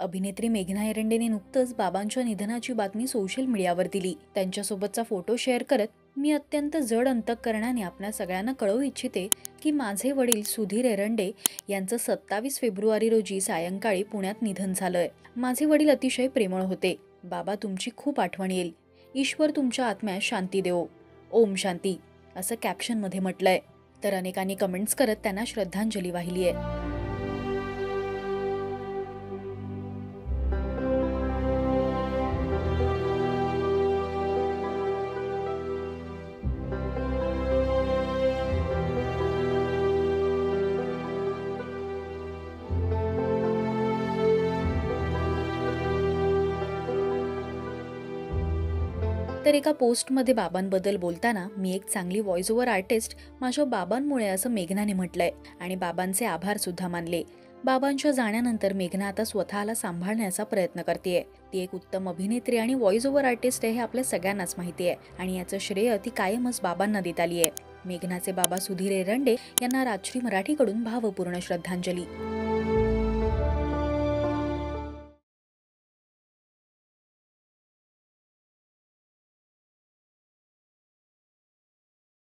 अभिनेत्री मेघना एरंडेने नुकतंच बाबांच्या निधनाची बातमी सोशल मीडियावर दिली। त्यांच्यासोबतचा फोटो शेअर करत, मी अत्यंत जड अंतःकरणाने आपल्या सगळ्यांना कळवू इच्छिते की माझे वडील सुधीर एरंडे यांचं 27 फेब्रुवारी रोजी सायंकाळी पुण्यात निधन झालंय। माझे वडील अतिशय प्रेमळ होते। बाबा, तुमची खूप आठवण येईल। ईश्वर तुमच्या आत्म्यास शांती देवो। ओम शांती, असं कॅप्शनमध्ये म्हटलंय। तर अनेकांनी कमेंट्स करत त्यांना श्रद्धांजली वाहिली आहे। तर एका पोस्टमध्ये बाबांबद्दल बोलताना, मी एक चांगली व्हॉइस ओव्हर आर्टिस्ट माझ्या बाबांमुळे, असं मेघनाने म्हटलंय आणि बाबांचे आभार सुद्धा मानले। बाबांच्या जाण्यानंतर मेघना आता स्वतःला सांभाळण्याचा प्रयत्न करतेय। ती एक उत्तम अभिनेत्री आणि व्हॉइस ओव्हर आर्टिस्ट आहे हे आपल्या सगळ्यांनाच माहिती आहे आणि याचं श्रेय ती कायमच बाबांना देत आली आहे। मेघनाचे बाबा सुधीर एरंडे यांना राजश्री मराठीकडून भावपूर्ण श्रद्धांजली।